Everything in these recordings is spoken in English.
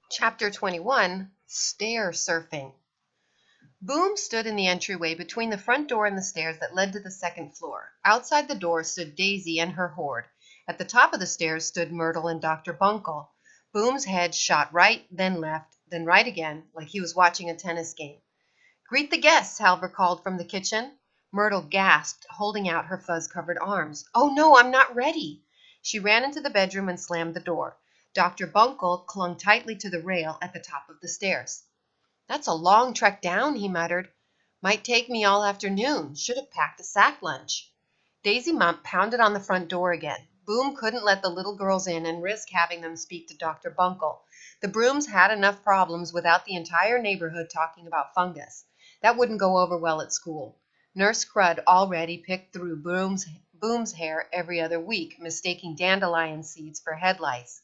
Chapter 21, Stair Surfing. Boom stood in the entryway between the front door and the stairs that led to the second floor. Outside the door stood Daisy and her horde. At the top of the stairs stood Myrtle and Dr. Bunkle. Boom's head shot right, then left, then right again, like he was watching a tennis game. "Greet the guests," Halvor called from the kitchen. Myrtle gasped, holding out her fuzz-covered arms. "Oh no, I'm not ready." She ran into the bedroom and slammed the door. Dr. Bunkle clung tightly to the rail at the top of the stairs. "That's a long trek down," he muttered. "Might take me all afternoon. Should have packed a sack lunch." Daisy Mump pounded on the front door again. Boom couldn't let the little girls in and risk having them speak to Dr. Bunkle. The Brooms had enough problems without the entire neighborhood talking about fungus. That wouldn't go over well at school. Nurse Crud already picked through Boom's hair every other week, mistaking dandelion seeds for head lice.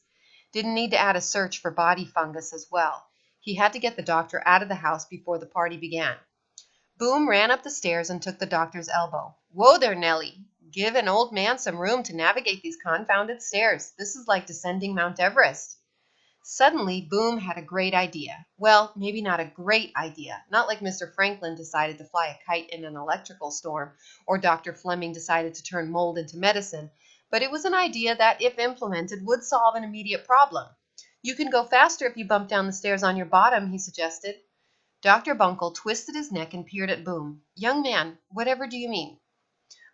Didn't need to add a search for body fungus as well. He had to get the doctor out of the house before the party began. Boom ran up the stairs and took the doctor's elbow. "Whoa there, Nellie. Give an old man some room to navigate these confounded stairs. This is like descending Mount Everest." Suddenly, Boom had a great idea. Well, maybe not a great idea. Not like Mr. Franklin decided to fly a kite in an electrical storm, or Dr. Fleming decided to turn mold into medicine. But it was an idea that, if implemented, would solve an immediate problem. "You can go faster if you bump down the stairs on your bottom," he suggested. Dr. Bunkle twisted his neck and peered at Boom. "Young man, whatever do you mean?"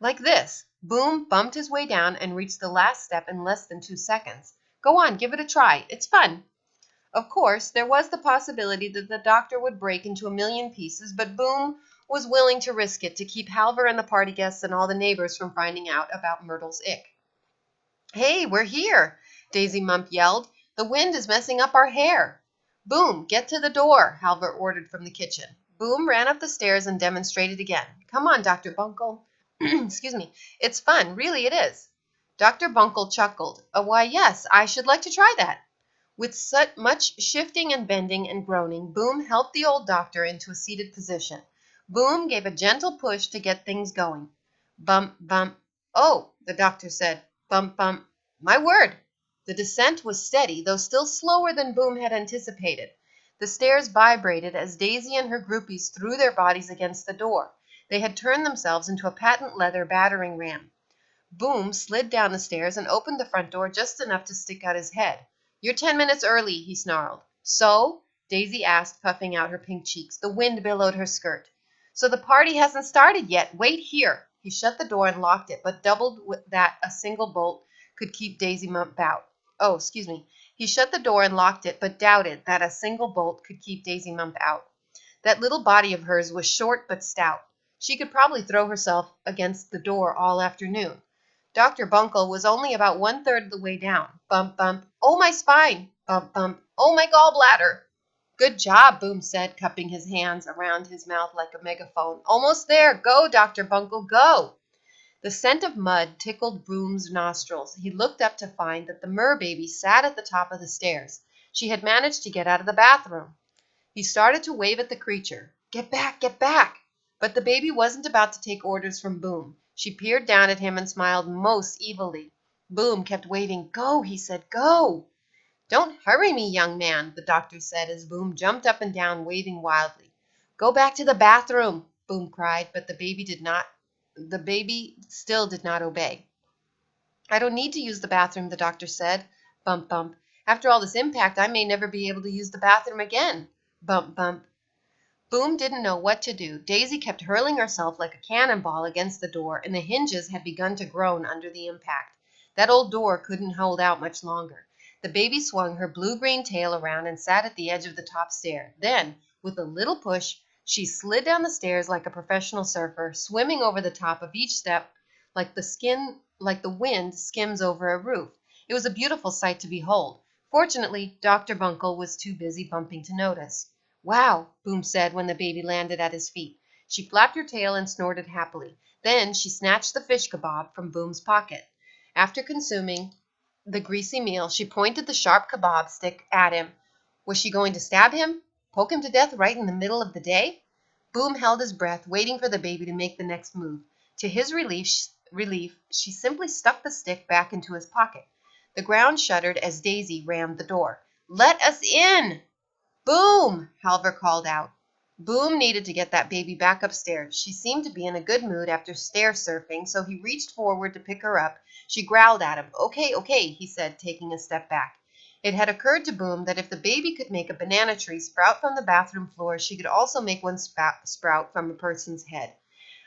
"Like this." Boom bumped his way down and reached the last step in less than 2 seconds. "Go on, give it a try. It's fun." Of course, there was the possibility that the doctor would break into a million pieces, but Boom was willing to risk it to keep Halvor and the party guests and all the neighbors from finding out about Myrtle's ick. "Hey, we're here!" Daisy Mump yelled. "The wind is messing up our hair." "Boom, get to the door," Halvor ordered from the kitchen. Boom ran up the stairs and demonstrated again. "Come on, Dr. Bunkle." Excuse me. "It's fun, really it is." Dr. Bunkle chuckled. "Why, yes, I should like to try that." With such much shifting and bending and groaning, Boom helped the old doctor into a seated position. Boom gave a gentle push to get things going. Bump, bump. "Oh," the doctor said. Bump, bump. My word! The descent was steady, though still slower than Boom had anticipated. The stairs vibrated as Daisy and her groupies threw their bodies against the door. They had turned themselves into a patent leather battering ram. Boom slid down the stairs and opened the front door just enough to stick out his head. "You're 10 minutes early," he snarled. "So?" Daisy asked, puffing out her pink cheeks. The wind billowed her skirt. "So the party hasn't started yet. Wait here." He shut the door and locked it, but doubled that a single bolt could keep Daisy Mump out. He shut the door and locked it, but doubted that a single bolt could keep Daisy Mump out. That little body of hers was short but stout. She could probably throw herself against the door all afternoon. Dr. Bunkle was only about 1/3 of the way down. Bump, bump. "Oh, my spine." Bump, bump. "Oh, my gallbladder." "Good job," Boom said, cupping his hands around his mouth like a megaphone. "Almost there. Go, Dr. Bunkle, go." The scent of mud tickled Boom's nostrils. He looked up to find that the Merbaby sat at the top of the stairs. She had managed to get out of the bathroom. He started to wave at the creature. "Get back, get back." But the baby wasn't about to take orders from Boom. She peered down at him and smiled most evilly. Boom kept waving. "Go," he said, "go." "Don't hurry me, young man," the doctor said as Boom jumped up and down, waving wildly. "Go back to the bathroom," Boom cried, but the baby still did not obey. "I don't need to use the bathroom," the doctor said. Bump, bump. "After all this impact, I may never be able to use the bathroom again." Bump, bump. Boom didn't know what to do. Daisy kept hurling herself like a cannonball against the door, and the hinges had begun to groan under the impact. That old door couldn't hold out much longer. The baby swung her blue-green tail around and sat at the edge of the top stair. Then, with a little push, she slid down the stairs like a professional surfer, swimming over the top of each step like the wind skims over a roof. It was a beautiful sight to behold. Fortunately, Dr. Bunkle was too busy bumping to notice. "Wow," Boom said when the baby landed at his feet. She flapped her tail and snorted happily. Then she snatched the fish kebab from Boom's pocket. After consuming the greasy meal, she pointed the sharp kebab stick at him. Was she going to stab him? Poke him to death right in the middle of the day? Boom held his breath, waiting for the baby to make the next move. To his relief, she simply stuck the stick back into his pocket. The ground shuddered as Daisy rammed the door. Let us in! Boom! Halvor called out. Boom needed to get that baby back upstairs. She seemed to be in a good mood after stair surfing, so he reached forward to pick her up. She growled at him. Okay, okay, he said, taking a step back. It had occurred to Boom that if the baby could make a banana tree sprout from the bathroom floor, she could also make one sprout from a person's head.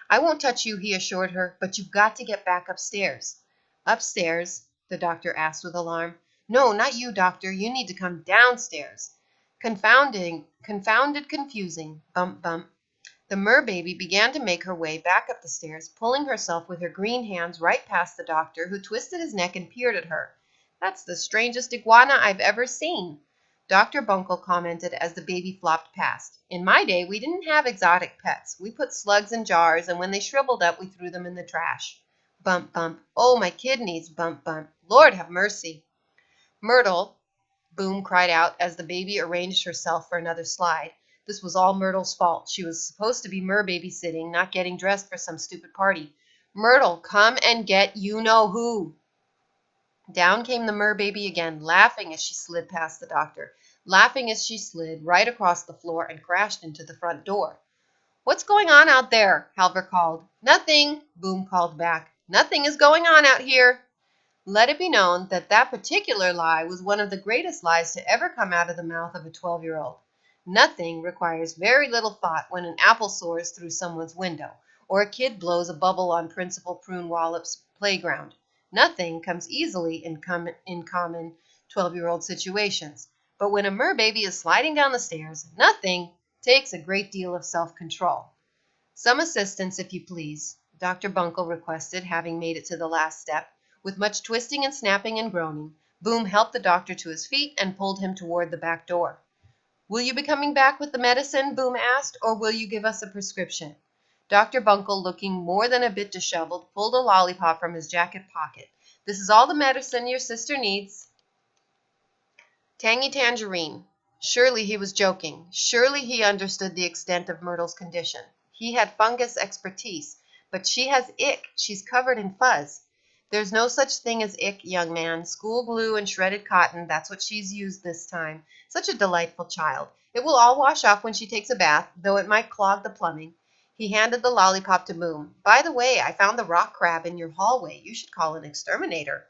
I won't touch you, he assured her, but you've got to get back upstairs. Upstairs? The doctor asked with alarm. No, not you, doctor. You need to come downstairs. Confounded, confusing. Bump, bump. The merbaby began to make her way back up the stairs, pulling herself with her green hands right past the doctor, who twisted his neck and peered at her. That's the strangest iguana I've ever seen, Dr. Bunkle commented as the baby flopped past. In my day, we didn't have exotic pets. We put slugs in jars, and when they shriveled up, we threw them in the trash. Bump, bump. Oh, my kidneys. Bump, bump. Lord have mercy. Myrtle, Boom cried out as the baby arranged herself for another slide. This was all Myrtle's fault. She was supposed to be babysitting, not getting dressed for some stupid party. Myrtle, come and get you-know-who. Down came the merbaby again, laughing as she slid past the doctor, laughing as she slid right across the floor and crashed into the front door. What's going on out there? Halvor called. Nothing, Boom called back. Nothing is going on out here. Let it be known that that particular lie was one of the greatest lies to ever come out of the mouth of a 12-year-old. Nothing requires very little thought when an apple soars through someone's window, or a kid blows a bubble on Principal Prune Wallop's playground. Nothing comes easily in common 12-year-old situations. But when a merbaby is sliding down the stairs, nothing takes a great deal of self-control. Some assistance, if you please, Dr. Bunkle requested, having made it to the last step. With much twisting and snapping and groaning, Boom helped the doctor to his feet and pulled him toward the back door. Will you be coming back with the medicine? Boom asked, or will you give us a prescription? Dr. Bunkle, looking more than a bit disheveled, pulled a lollipop from his jacket pocket. This is all the medicine your sister needs. Tangy tangerine. Surely he was joking. Surely he understood the extent of Myrtle's condition. He had fungus expertise, but she has ick. She's covered in fuzz. There's no such thing as ick, young man. School glue and shredded cotton, that's what she's used this time. Such a delightful child. It will all wash off when she takes a bath, though it might clog the plumbing. He handed the lollipop to Boom. By the way, I found the rock crab in your hallway. You should call an exterminator.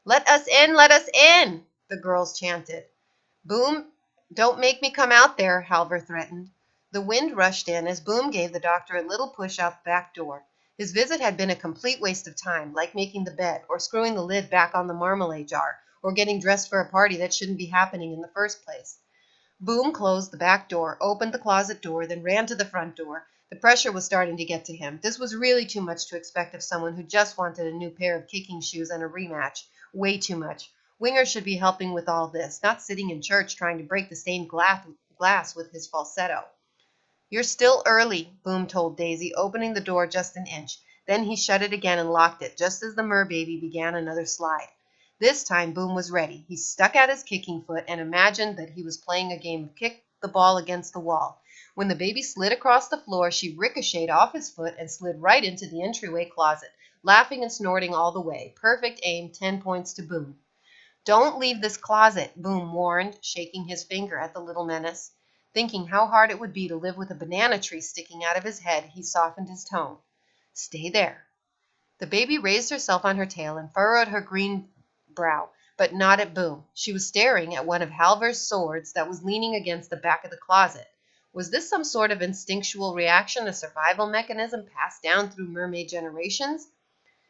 Let us in, let us in, the girls chanted. Boom, don't make me come out there, Halvor threatened. The wind rushed in as Boom gave the doctor a little push out the back door. His visit had been a complete waste of time, like making the bed, or screwing the lid back on the marmalade jar, or getting dressed for a party that shouldn't be happening in the first place. Boom closed the back door, opened the closet door, then ran to the front door. The pressure was starting to get to him. This was really too much to expect of someone who just wanted a new pair of kicking shoes and a rematch. Way too much. Winger should be helping with all this, not sitting in church trying to break the stained glass with his falsetto. You're still early, Boom told Daisy, opening the door just an inch. Then he shut it again and locked it, just as the merbaby began another slide. This time Boom was ready. He stuck out his kicking foot and imagined that he was playing a game of kick the ball against the wall. When the baby slid across the floor, she ricocheted off his foot and slid right into the entryway closet, laughing and snorting all the way. Perfect aim, 10 points to Boom. Don't leave this closet, Boom warned, shaking his finger at the little menace. Thinking how hard it would be to live with a banana tree sticking out of his head, he softened his tone. Stay there. The baby raised herself on her tail and furrowed her green brow, but not at Boom. She was staring at one of Halvor's swords that was leaning against the back of the closet. Was this some sort of instinctual reaction, a survival mechanism passed down through mermaid generations?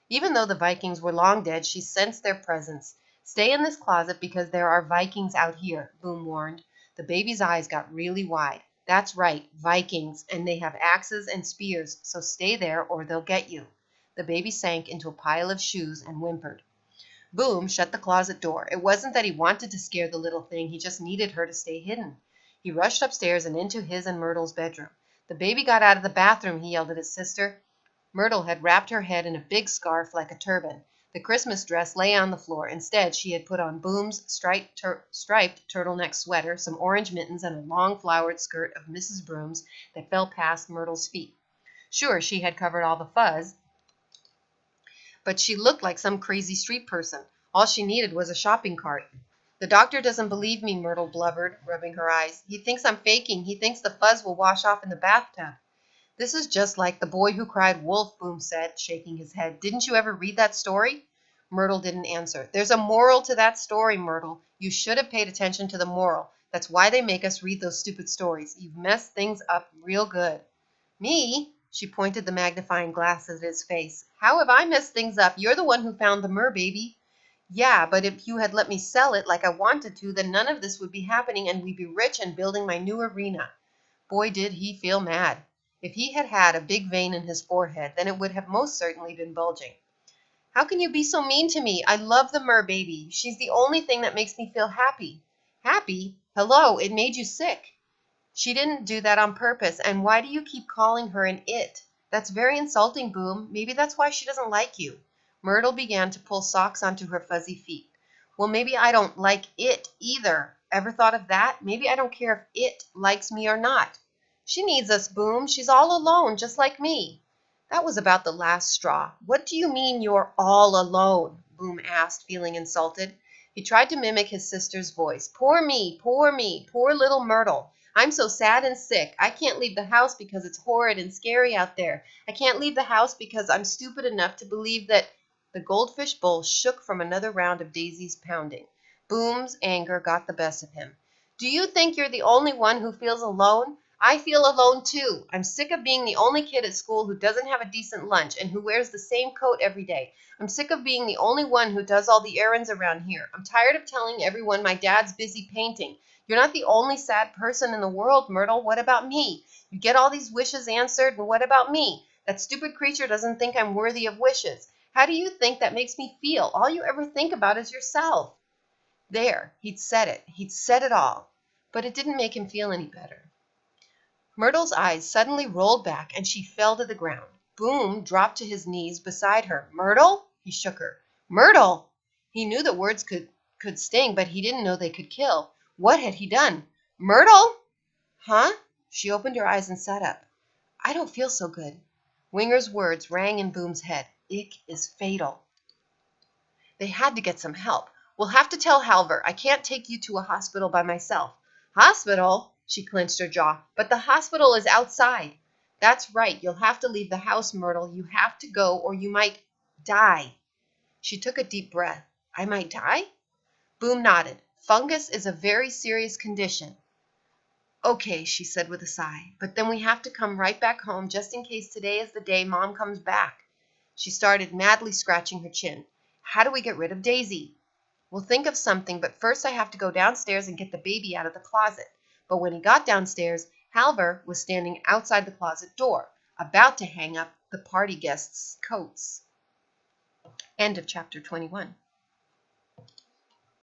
Even though the Vikings were long dead, she sensed their presence. Stay in this closet because there are Vikings out here, Boom warned. The baby's eyes got really wide. That's right, Vikings, and they have axes and spears, so stay there or they'll get you. The baby sank into a pile of shoes and whimpered. Boom shut the closet door. It wasn't that he wanted to scare the little thing, he just needed her to stay hidden. He rushed upstairs and into his and Myrtle's bedroom. The baby got out of the bathroom, he yelled at his sister. Myrtle had wrapped her head in a big scarf like a turban. The Christmas dress lay on the floor. Instead, she had put on Boom's striped turtleneck sweater, some orange mittens, and a long flowered skirt of Mrs. Broom's that fell past Myrtle's feet. Sure, she had covered all the fuzz, but she looked like some crazy street person. All she needed was a shopping cart. The doctor doesn't believe me, Myrtle blubbered, rubbing her eyes. He thinks I'm faking. He thinks the fuzz will wash off in the bathtub. This is just like The Boy Who Cried Wolf, Boom said, shaking his head. Didn't you ever read that story? Myrtle didn't answer. There's a moral to that story, Myrtle. You should have paid attention to the moral. That's why they make us read those stupid stories. You've messed things up real good. Me? She pointed the magnifying glass at his face. How have I messed things up? You're the one who found the merbaby. Yeah, but if you had let me sell it like I wanted to, then none of this would be happening and we'd be rich and building my new arena. Boy, did he feel mad. If he had had a big vein in his forehead, then it would have most certainly been bulging. How can you be so mean to me? I love the merbaby. She's the only thing that makes me feel happy. Happy? Hello, it made you sick. She didn't do that on purpose, and why do you keep calling her an it? That's very insulting, Boom. Maybe that's why she doesn't like you. Myrtle began to pull socks onto her fuzzy feet. Well, maybe I don't like it either. Ever thought of that? Maybe I don't care if it likes me or not. She needs us, Boom. She's all alone, just like me. That was about the last straw. What do you mean you're all alone? Boom asked, feeling insulted. He tried to mimic his sister's voice. Poor me, poor little Myrtle. I'm so sad and sick. I can't leave the house because it's horrid and scary out there. I can't leave the house because I'm stupid enough to believe that the goldfish bowl shook from another round of Daisy's pounding. Boom's anger got the best of him. Do you think you're the only one who feels alone? I feel alone too. I'm sick of being the only kid at school who doesn't have a decent lunch and who wears the same coat every day. I'm sick of being the only one who does all the errands around here. I'm tired of telling everyone my dad's busy painting. You're not the only sad person in the world, Myrtle. What about me? You get all these wishes answered, and what about me? That stupid creature doesn't think I'm worthy of wishes. How do you think that makes me feel? All you ever think about is yourself. There, he'd said it. He'd said it all. But it didn't make him feel any better. Myrtle's eyes suddenly rolled back, and she fell to the ground. Boom dropped to his knees beside her. Myrtle? He shook her. Myrtle! He knew that words could sting, but he didn't know they could kill. What had he done? Myrtle? Huh? She opened her eyes and sat up. I don't feel so good. Winger's words rang in Boom's head. Ick is fatal. They had to get some help. We'll have to tell Halver. I can't take you to a hospital by myself. Hospital? She clenched her jaw. But the hospital is outside. That's right. You'll have to leave the house, Myrtle. You have to go or you might die. She took a deep breath. I might die? Boom nodded. Fungus is a very serious condition. Okay, she said with a sigh, but then we have to come right back home just in case today is the day Mom comes back. She started madly scratching her chin. How do we get rid of Daisy? We'll think of something, but first I have to go downstairs and get the baby out of the closet. But when he got downstairs, Halver was standing outside the closet door, about to hang up the party guests' coats. End of chapter 21.